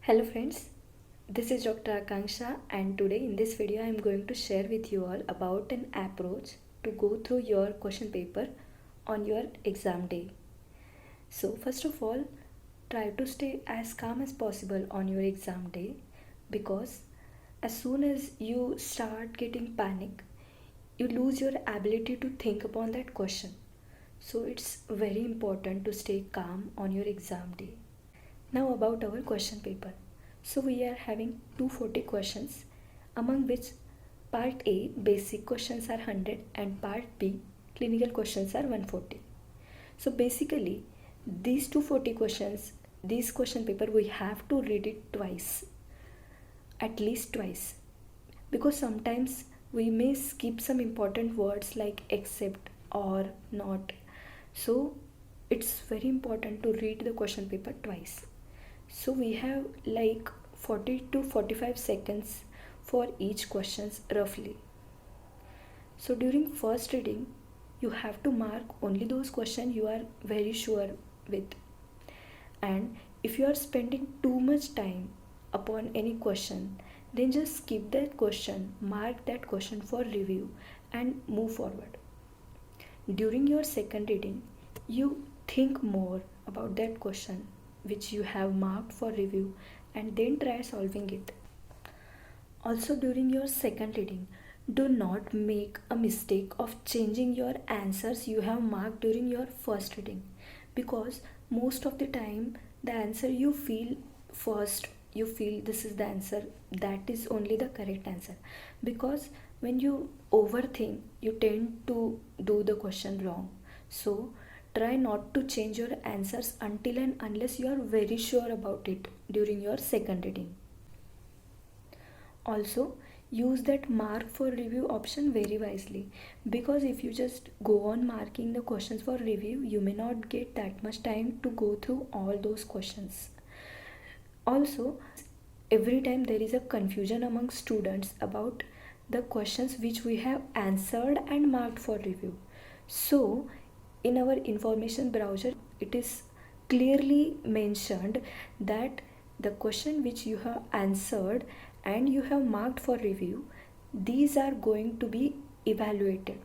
Hello friends, this is Dr. Akanksha, and today in this video I am going to share with you all about an approach to go through your question paper on your exam day. So first of all, try to stay as calm as possible on your exam day, because as soon as you start getting panic, you lose your ability to think upon that question. So it's very important to stay calm on your exam day. Now about our question paper. So we are having 240 questions, among which part A basic questions are 100 and part B clinical questions are 140. So basically these 240 questions, this question paper we have to read it twice, at least twice, because sometimes we may skip some important words like except or not. So it's very important to read the question paper twice. So we have like 40 to 45 seconds for each questions roughly. So during first reading, you have to mark only those questions you are very sure with. And if you are spending too much time upon any question, then just skip that question, mark that question for review, and move forward. During your second reading, you think more about that question which you have marked for review and then try solving it. Also, during your second reading, do not make a mistake of changing your answers you have marked during your first reading, because most of the time the answer you feel first, you feel this is the answer, that is only the correct answer, because when you overthink you tend to do the question wrong. So try not to change your answers until and unless you are very sure about it during your second reading. Also, use that mark for review option very wisely, because if you just go on marking the questions for review, you may not get that much time to go through all those questions. Also, every time there is a confusion among students about the questions which we have answered and marked for review. So in our information browser it is clearly mentioned that the question which you have answered and you have marked for review, these are going to be evaluated.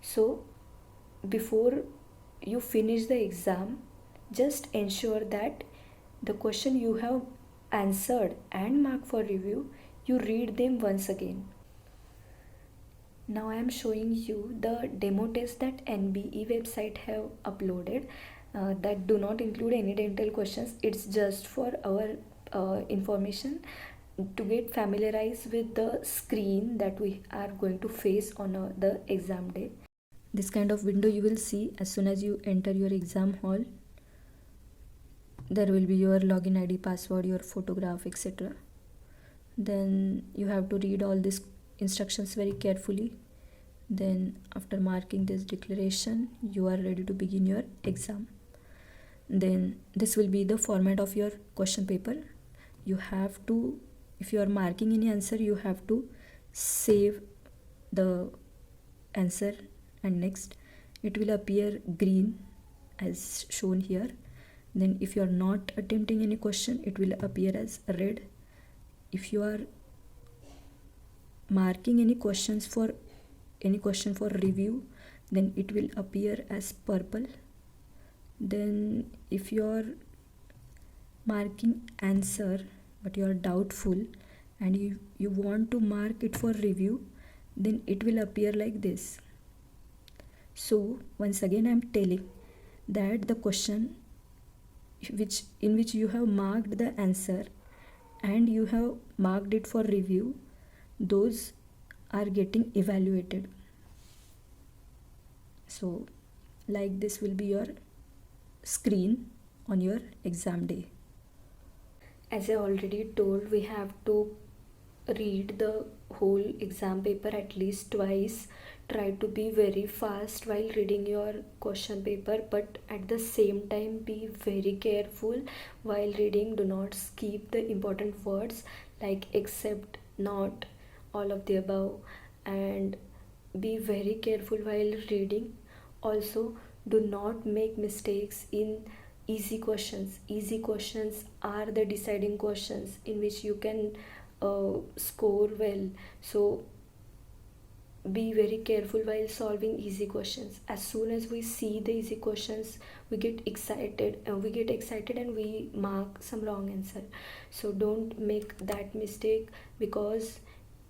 So before you finish the exam, just ensure that the question you have answered and marked for review, you read them once again. Now I am showing you the demo test that NBE website have uploaded, that do not include any dental questions. It's just for our information to get familiarized with the screen that we are going to face on the exam day. This kind of window you will see as soon as you enter your exam hall. There will be your login ID, password, your photograph, etc. Then you have to read all these instructions very carefully. Then after marking this declaration, you are ready to begin your exam. Then this will be the format of your question paper. You have to, if you are marking any answer, you have to save the answer, and next it will appear green as shown here. Then if you are not attempting any question, it will appear as red. If you are marking any question for review, then it will appear as purple. Then if you are marking answer but you are doubtful and you want to mark it for review, then it will appear like this. So once again I am telling that the question in which you have marked the answer and you have marked it for review, those are getting evaluated. So like this will be your screen on your exam day. As I already told, we have to read the whole exam paper at least twice. Try to be very fast while reading your question paper, but at the same time be very careful while reading. Do not skip the important words like except, not, all of the above, and be very careful while reading. Also, do not make mistakes in Easy questions are the deciding questions in which you can score well. So be very careful while solving easy questions. As soon as we see the easy questions, we get excited and we mark some wrong answer. So don't make that mistake, because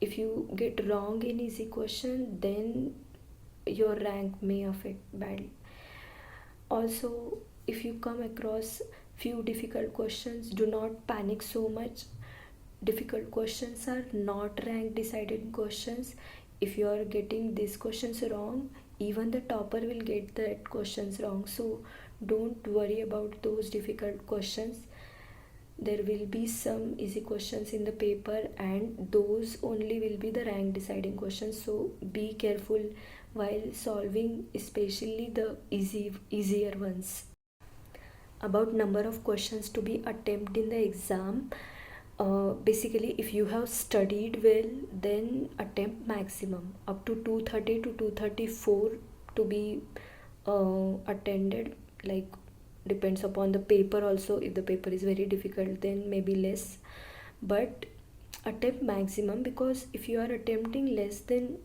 if you get wrong in easy question, then your rank may affect badly. Also, if you come across few difficult questions, do not panic so much. Difficult questions are not rank decided questions. If you are getting these questions wrong, even the topper will get that questions wrong. So don't worry about those difficult questions. There will be some easy questions in the paper, and those only will be the rank deciding questions. So be careful while solving, especially the easier ones. About number of questions to be attempted in the exam, basically if you have studied well, then attempt maximum up to 230 to 234 to be attended. Like, depends upon the paper also. If the paper is very difficult, then maybe less, but attempt maximum, because if you are attempting less, then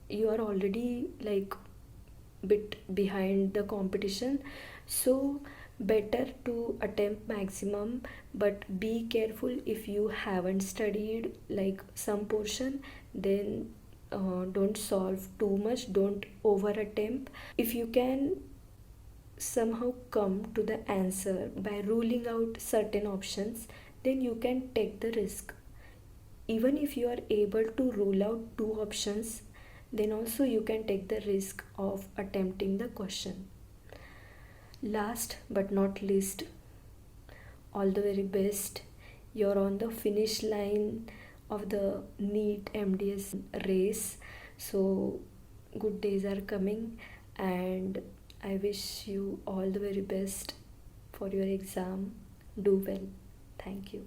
you are already like bit behind the competition. So better to attempt maximum, but be careful. If you haven't studied like some portion, then don't solve too much, don't over attempt. If you can somehow come to the answer by ruling out certain options, then you can take the risk. Even if you are able to rule out two options, then also you can take the risk of attempting the question. Last but not least, all the very best. You're on the finish line of the Neet Mds race. So good days are coming, and I wish you all the very best for your exam. Do well. Thank you.